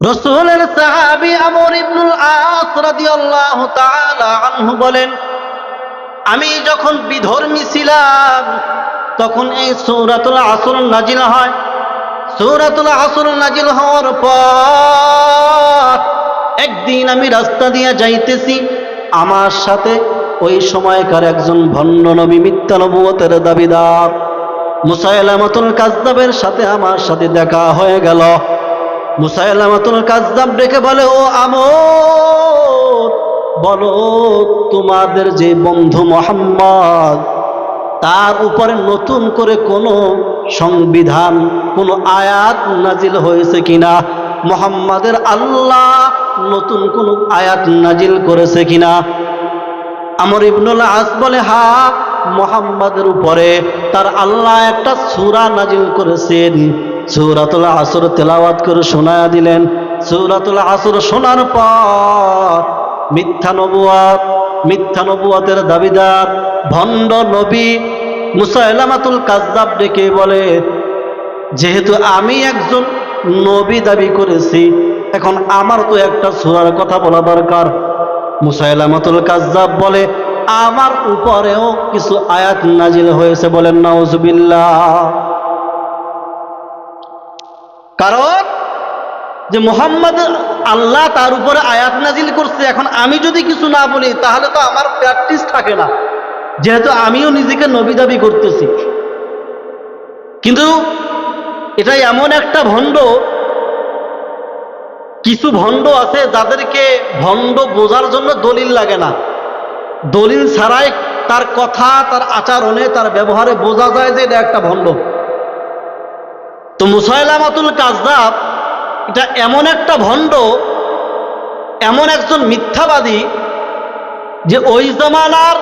রাসূলের সাহাবী আমর ইবনুল আস রাদিয়াল্লাহু তাআলা আনহু বলেন, আমি যখন বিধর্মী ছিলাম তখন এই সূরাতুল আসর নাজিল হয়। সূরাতুল আসর নাজিল হওয়ার পর একদিন আমি রাস্তা দিয়ে যাইতেছি, আমার সাথে ওই সময়কার একজন ভণ্ড নবী, মিথ্যা নবুয়তের দাবিদার মুসাইলামাতুল কাযযাবের সাথে আমার সাথে দেখা হয়ে গেল। মুসাইলামাতুল কাযযাব ডেকে বলে, ও আমর, বলো তোমাদের যে বন্ধু মুহাম্মদ, তার উপরে নতুন করে কোনো সংবিধান, কোনো আয়াত নাজিল হয়েছে কিনা? মুহাম্মাদের আল্লাহ নতুন কোনো আয়াত নাজিল করেছে কিনা? আমর ইবনুল আস বলে, হ্যাঁ, মুহাম্মাদের উপরে তার আল্লাহ একটা সূরা নাজিল করেছেন। সূরাতুল আসর তেলাওয়াত করে শোনায়া দিলেন। সূরাতুল আসর শোনার পর মিথ্যা নবুয়তের দাবিদার ভণ্ড নবী মুসাইলামাতুল কাযযাব ডেকে বলে, যেহেতু আমি একজন নবী দাবি করেছি, এখন আমার তো একটা সূরার কথা বলা দরকার। মুসাইলামাতুল কাযযাব বলে, আমার উপরেও কিছু আয়াত নাজিল হয়েছে। বলেন নাউজুবিল্লাহ। কারণ যে মুহাম্মদ আল্লাহ তার উপরে আয়াত নাজিল করছে, এখন আমি যদি কিছু না বলি তাহলে তো আমার প্র্যাকটিস থাকে না, যেহেতু আমিও নিজেকে নবী দাবি করতেছি। কিন্তু এটা এমন একটা ভণ্ড, কিছু ভণ্ড আছে যাদেরকে ভণ্ড বোঝার জন্য দলিল লাগে না, দলিল ছাড়াই তার কথা, তার আচরণে, তার ব্যবহারে বোঝা যায় যে এটা একটা ভণ্ড। তো মুসাইলামাতুল কাযযাব এটা এমন একটা ভণ্ড, এমন একজন মিথ্যাবাদী, যে ওই জমানার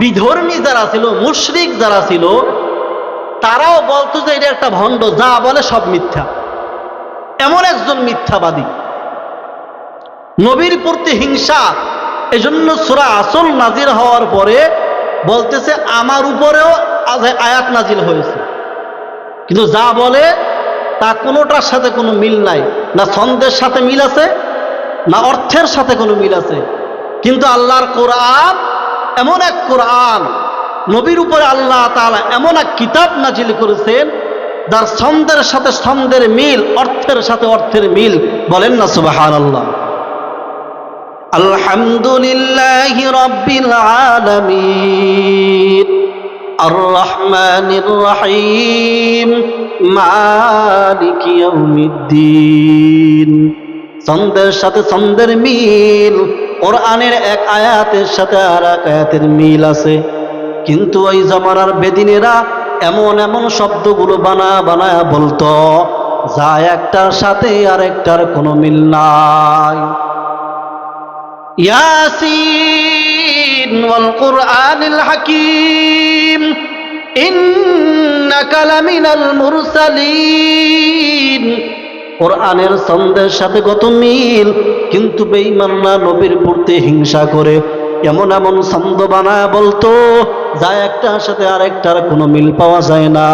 বিধর্মী যারা ছিল, মুশরিক যারা ছিল, তারাও বলতো যে এটা একটা ভণ্ড, যা বলে সব মিথ্যা। এমন একজন মিথ্যাবাদী, নবীর প্রতি হিংসা। এজন্য সূরা আসর নাজিল হওয়ার পরে বলতেছে, আমার উপরেও আয়াত নাজিল হয়েছে, কিন্তু যা বলে তা কোনোটার সাথে কোনো মিল নাই, না ছন্দের সাথে মিল আছে, না অর্থের সাথে কোনো মিল আছে। কিন্তু আল্লাহর কোরআন এমন এক কোরআন, নবীর উপরে আল্লাহ তাআলা এমন এক কিতাব নাজিল করেছেন যার ছন্দের সাথে ছন্দের মিল, অর্থের সাথে অর্থের মিল। বলেন না সুবহানাল্লাহ। আলহামদুলিল্লাহি রাব্বিল আলামিন আর রহমানির রহিম মালিকি ইয়াউমিদ্দিন। ছন্দের সাথে ছন্দের মিল, কোরআনের এক আয়াতের সাথে আর এক আয়াতের মিল আছে। কিন্তু ওই জামানার বেদিনেরা এমন এমন শব্দগুলো বানায়া বলতো যা একটার সাথে আরেকটার কোনো মিল নাই। ইয়াসিন ওয়াল কুরআনিল হাকীম ইন্নাকা লামিনাল মুরসালিন। কোরআনের ছন্দের সাথে কত মিল, কিন্তু বেঈমানরা নবীর প্রতি হিংসা করে এমন এমন ছন্দ বানায় বলতো যা একটার সাথে আরেকটার কোনো মিল পাওয়া যায় না।